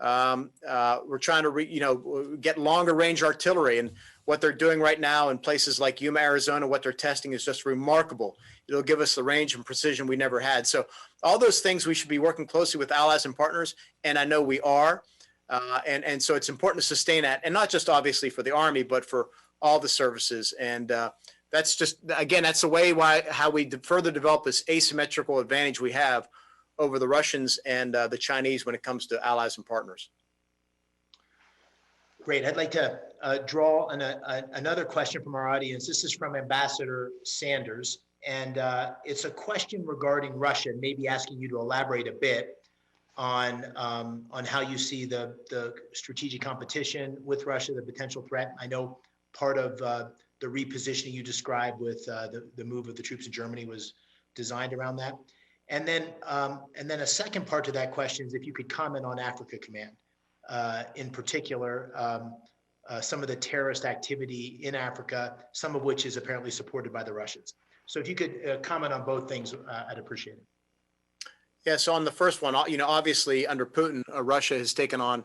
C: We're trying to get longer range artillery, and what they're doing right now in places like Yuma, Arizona, what they're testing is just remarkable. It'll give us the range and precision we never had. So all those things, we should be working closely with allies and partners, and I know we are. And so it's important to sustain that, and not just obviously for the Army, but for all the services. And that's just, again, that's the way how we further develop this asymmetrical advantage we have over the Russians and the Chinese when it comes to allies and partners.
B: Great. I'd like to draw another question from our audience. This is from Ambassador Sanders, and it's a question regarding Russia, and maybe asking you to elaborate a bit on how you see the strategic competition with Russia, the potential threat. I know part of the repositioning you described with the move of the troops in Germany was designed around that. And then a second part to that question is if you could comment on Africa Command, in particular, some of the terrorist activity in Africa, some of which is apparently supported by the Russians. So if you could comment on both things, I'd appreciate it.
C: Yeah, so on the first one, obviously under Putin, Russia has taken on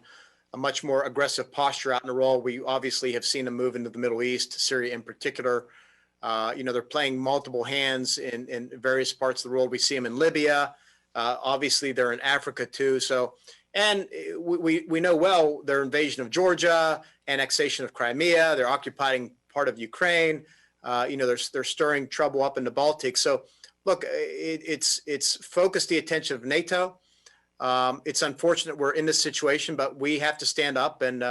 C: a much more aggressive posture out in the role. We obviously have seen them move into the Middle East, Syria in particular. They're playing multiple hands in various parts of the world. We see them in Libya. Obviously, they're in Africa too. So, and we know well their invasion of Georgia, annexation of Crimea. They're occupying part of Ukraine. They're stirring trouble up in the Baltic. So, look, it's focused the attention of NATO. It's unfortunate we're in this situation, but we have to stand up and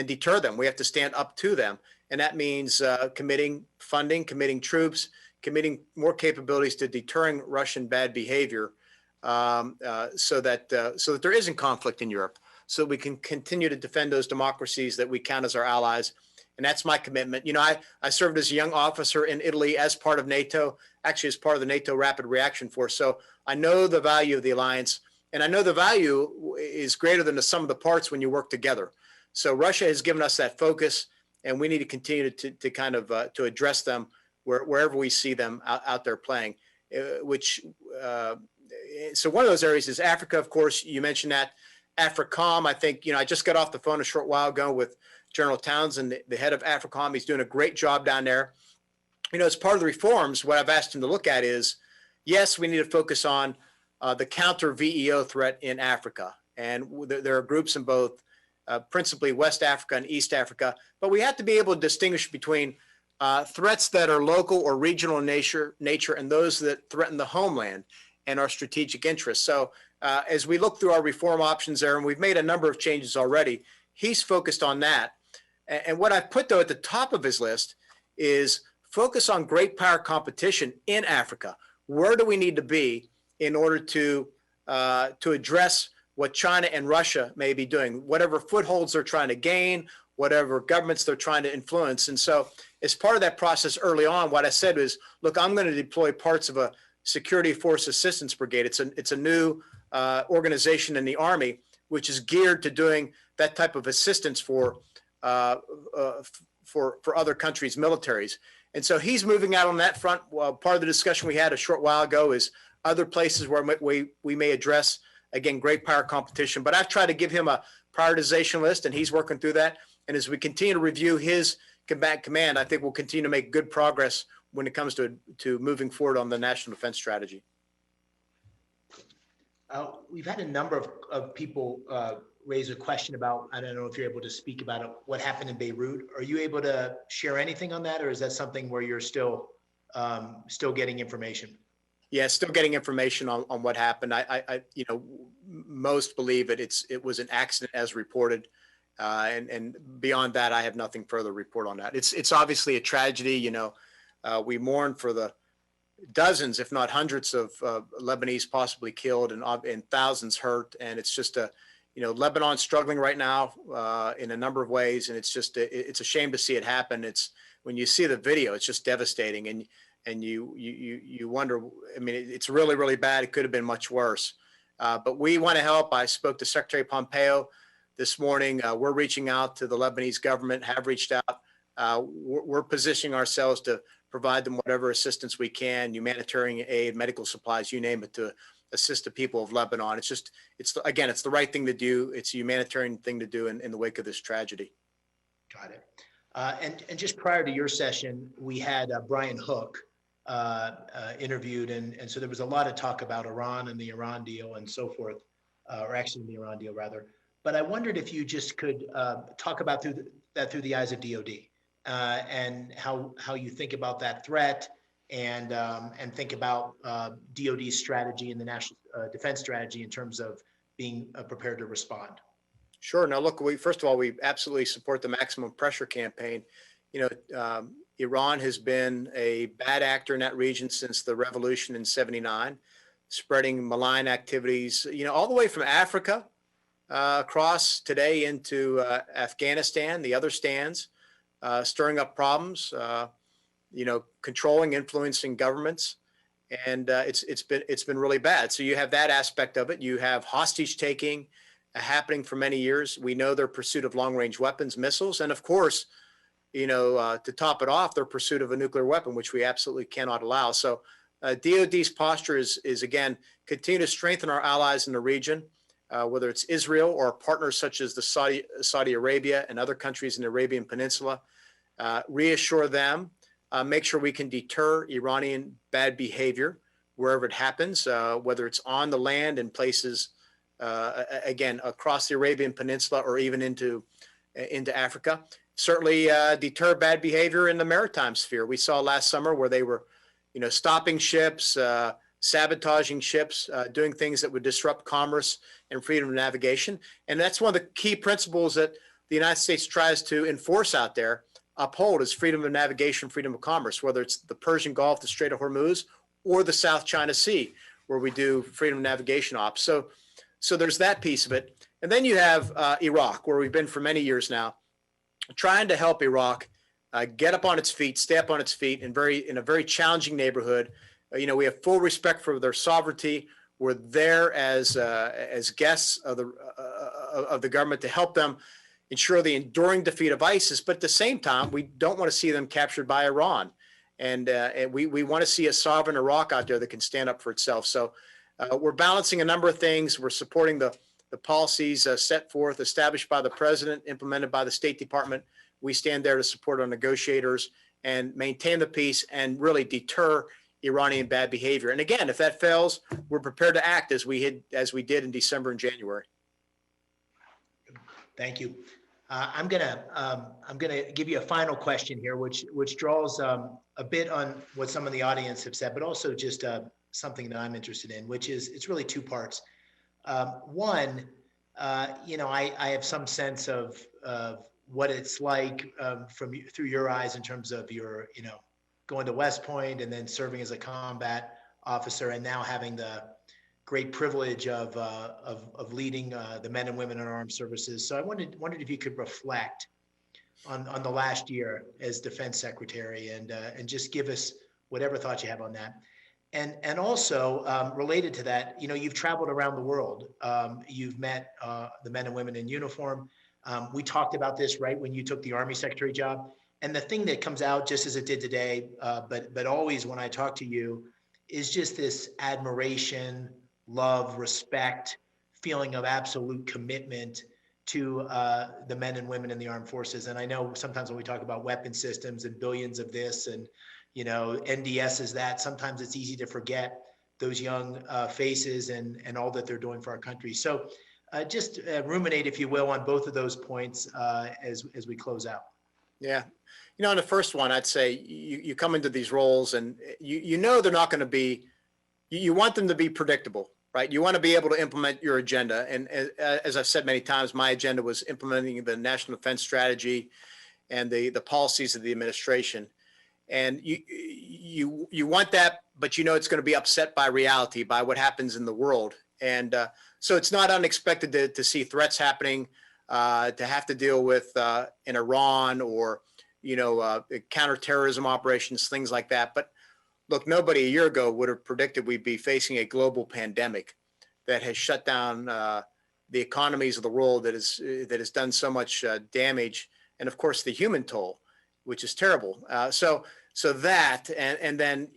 C: deter them. We have to stand up to them. And that means committing funding, committing troops, committing more capabilities to deterring Russian bad behavior so that there isn't conflict in Europe, so we can continue to defend those democracies that we count as our allies. And that's my commitment. I served as a young officer in Italy as part of NATO, actually as part of the NATO Rapid Reaction Force. So I know the value of the alliance, and I know the value is greater than the sum of the parts when you work together. So Russia has given us that focus, and we need to continue to kind of to address them wherever we see them out there playing. So one of those areas is Africa, of course. You mentioned that. AFRICOM, I think, I just got off the phone a short while ago with General Townsend, the head of AFRICOM. He's doing a great job down there. As part of the reforms, what I've asked him to look at is, yes, we need to focus on the counter VEO threat in Africa. And there are groups in both, principally West Africa and East Africa, but we have to be able to distinguish between threats that are local or regional in nature and those that threaten the homeland and our strategic interests. So as we look through our reform options there, and we've made a number of changes already, he's focused on that. And what I've put, though, at the top of his list is focus on great power competition in Africa. Where do we need to be in order to address what China and Russia may be doing, whatever footholds they're trying to gain, whatever governments they're trying to influence? And so as part of that process early on, what I said was, look, I'm going to deploy parts of a Security Force Assistance Brigade. It's a new organization in the Army, which is geared to doing that type of assistance for other countries' militaries. And so he's moving out on that front. Well, part of the discussion we had a short while ago is other places where we may address, again, great power competition. But I've tried to give him a prioritization list, and he's working through that. And as we continue to review his combat command, I think we'll continue to make good progress when it comes to moving forward on the national defense strategy.
B: We've had a number of people raise a question about, I don't know if you're able to speak about it, what happened in Beirut. Are you able to share anything on that, or is that something where you're still getting information?
C: Yeah, still getting information on what happened. Most believe it was an accident as reported. And beyond that, I have nothing further to report on that. It's obviously a tragedy. We mourn for the dozens, if not hundreds of Lebanese possibly killed and thousands hurt. And it's just Lebanon's struggling right now in a number of ways. And it's a shame to see it happen. When you see the video, it's just devastating. And you wonder, I mean, it's really, really bad. It could have been much worse. But we want to help. I spoke to Secretary Pompeo this morning. We're reaching out to the Lebanese government, have reached out. We're positioning ourselves to provide them whatever assistance we can, humanitarian aid, medical supplies, you name it, to assist the people of Lebanon. It's the right thing to do. It's a humanitarian thing to do in the wake of this tragedy.
B: Got it. And just prior to your session, we had Brian Hook interviewed. And so there was a lot of talk about Iran and the Iran deal and so forth, or actually the Iran deal rather. But I wondered if you just could talk about through the eyes of DOD and how you think about that threat and think about DOD's strategy and the national defense strategy in terms of being prepared to respond.
C: Sure. Now, look, first of all, we absolutely support the maximum pressure campaign. Iran has been a bad actor in that region since the revolution in '79, spreading malign activities, all the way from Africa across today into Afghanistan, the other stands, stirring up problems, controlling, influencing governments. And it's been really bad. So you have that aspect of it. You have hostage taking happening for many years. We know their pursuit of long-range weapons, missiles, and of course, to top it off, their pursuit of a nuclear weapon, which we absolutely cannot allow. So DOD's posture is again, continue to strengthen our allies in the region, whether it's Israel or partners such as the Saudi Arabia and other countries in the Arabian Peninsula, reassure them, make sure we can deter Iranian bad behavior wherever it happens, whether it's on the land in places, again, across the Arabian Peninsula or even into Africa. Certainly deter bad behavior in the maritime sphere. We saw last summer where they were, stopping ships, sabotaging ships, doing things that would disrupt commerce and freedom of navigation. And that's one of the key principles that the United States tries to enforce out there, uphold, is freedom of navigation, freedom of commerce, whether it's the Persian Gulf, the Strait of Hormuz, or the South China Sea, where we do freedom of navigation ops. So there's that piece of it. And then you have Iraq, where we've been for many years now, trying to help Iraq get up on its feet, stay up on its feet in a very challenging neighborhood. We have full respect for their sovereignty. We're there as guests of the government to help them ensure the enduring defeat of ISIS. But at the same time, we don't want to see them captured by Iran. And we want to see a sovereign Iraq out there that can stand up for itself. So we're balancing a number of things. We're supporting the policies set forth, established by the president, implemented by the State Department. We stand there to support our negotiators and maintain the peace and really deter Iranian bad behavior. And again, if that fails, we're prepared to act as we did in December and January.
B: Thank you. I'm gonna give you a final question here, which draws a bit on what some of the audience have said, but also just something that I'm interested in, which is it's really two parts. One, I have some sense of what it's like through your eyes in terms of your, going to West Point and then serving as a combat officer and now having the great privilege of leading the men and women in our armed services. So I wondered if you could reflect on the last year as Defense Secretary and just give us whatever thoughts you have on that. And also related to that, you've traveled around the world. You've met the men and women in uniform. We talked about this right when you took the Army Secretary job. And the thing that comes out just as it did today, but always when I talk to you, is just this admiration, love, respect, feeling of absolute commitment to the men and women in the armed forces. And I know sometimes when we talk about weapon systems and billions of this and NDS is that, sometimes it's easy to forget those young faces and all that they're doing for our country. So just ruminate, if you will, on both of those points as we close out.
C: Yeah. On the first one, I'd say you come into these roles and they're not going to be, you want them to be predictable, right? You want to be able to implement your agenda. And as I've said many times, my agenda was implementing the National Defense Strategy and the policies of the administration. And you want that, but you know it's going to be upset by reality, by what happens in the world. And so it's not unexpected to see threats happening, to have to deal with in Iran, or counterterrorism operations, things like that. But look, nobody a year ago would have predicted we'd be facing a global pandemic that has shut down the economies of the world, that has done so much damage, and of course the human toll, which is terrible. So that, and then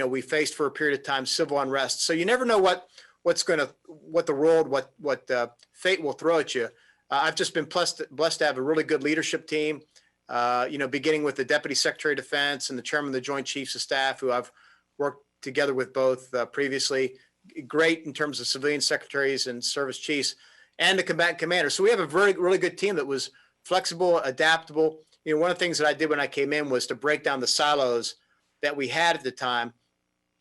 C: we faced for a period of time civil unrest. So you never know what the world, what fate will throw at you. I've just been blessed to have a really good leadership team. Beginning with the Deputy Secretary of Defense and the Chairman of the Joint Chiefs of Staff, who I've worked together with both previously. Great in terms of civilian secretaries and service chiefs, and the combatant commander. So we have a really good team that was flexible, adaptable. One of the things that I did when I came in was to break down the silos that we had at the time,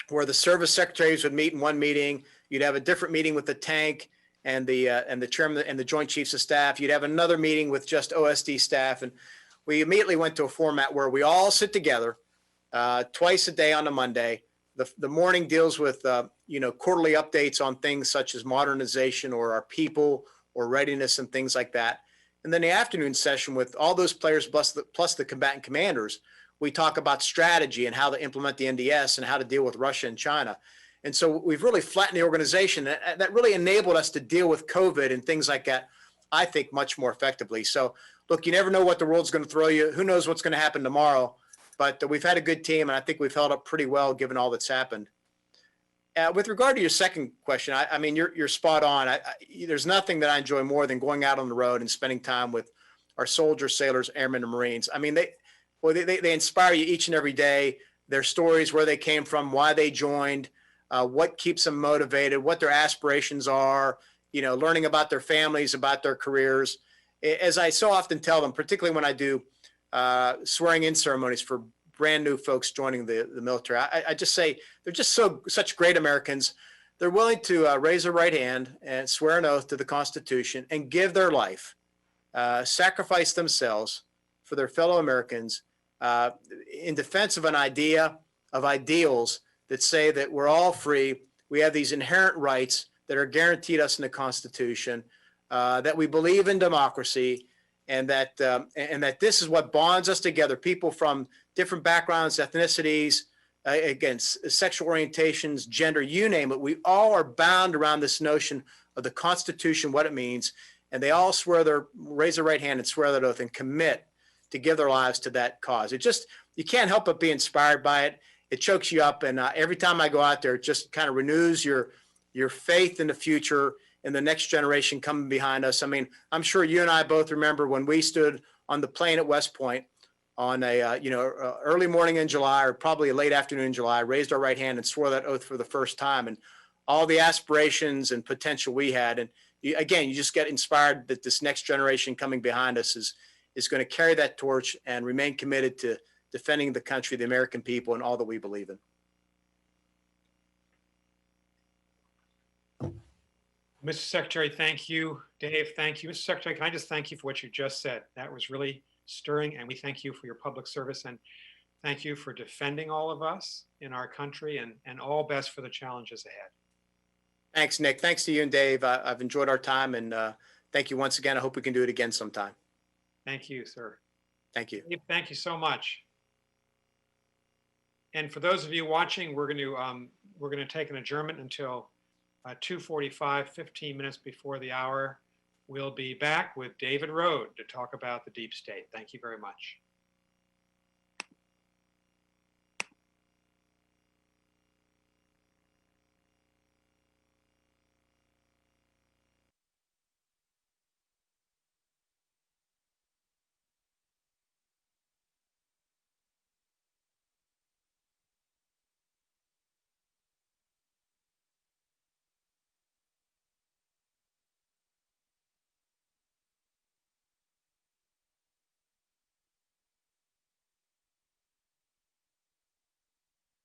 C: where the service secretaries would meet in one meeting. You'd have a different meeting with the tank and the chairman and the Joint Chiefs of Staff. You'd have another meeting with just OSD staff, and we immediately went to a format where we all sit together twice a day on a Monday. The morning deals with quarterly updates on things such as modernization or our people or readiness and things like that. And then the afternoon session with all those players plus the combatant commanders, we talk about strategy and how to implement the NDS and how to deal with Russia and China. And so we've really flattened the organization. That really enabled us to deal with COVID and things like that, I think, much more effectively. So look, you never know what the world's going to throw you. Who knows what's going to happen tomorrow? But we've had a good team, and I think we've held up pretty well given all that's happened. With regard to your second question, I mean, you're spot on. There's nothing that I enjoy more than going out on the road and spending time with our soldiers, sailors, airmen, and Marines. I mean, they inspire you each and every day. Their stories, where they came from, why they joined, what keeps them motivated, what their aspirations are, learning about their families, about their careers. As I so often tell them, particularly when I do swearing in ceremonies for brand new folks joining the military, I just say they're just such great Americans. They're willing to raise their right hand and swear an oath to the Constitution and give their life, sacrifice themselves for their fellow Americans in defense of an idea, of ideals that say that we're all free. We have these inherent rights that are guaranteed us in the Constitution, that we believe in democracy, and that this is what bonds us together. People from different backgrounds, ethnicities, against sexual orientations, gender, you name it. We all are bound around this notion of the Constitution, what it means, and they all raise their right hand and swear that oath and commit to give their lives to that cause. You can't help but be inspired by it. It chokes you up, and every time I go out there, it just kind of renews your faith in the future and the next generation coming behind us. I mean, I'm sure you and I both remember when we stood on the plane at West Point on a early morning in July, or probably a late afternoon in July, raised our right hand and swore that oath for the first time, and all the aspirations and potential we had. And you just get inspired that this next generation coming behind us is going to carry that torch and remain committed to defending the country, the American people, and all that we believe in.
A: Mr. Secretary, thank you. Dave, thank you. Mr. Secretary, can I just thank you for what you just said? That was really stirring, and we thank you for your public service, and thank you for defending all of us in our country, and all best for the challenges ahead.
C: Thanks, Nick. Thanks to you and Dave. I've enjoyed our time, and thank you once again. I hope we can do it again sometime.
A: Thank you, sir.
C: Thank you.
A: Dave, thank you so much. And for those of you watching, we're going to take an adjournment until 2:45, 15 minutes before the hour. We'll be back with David Rode to talk about the deep state. Thank you very much.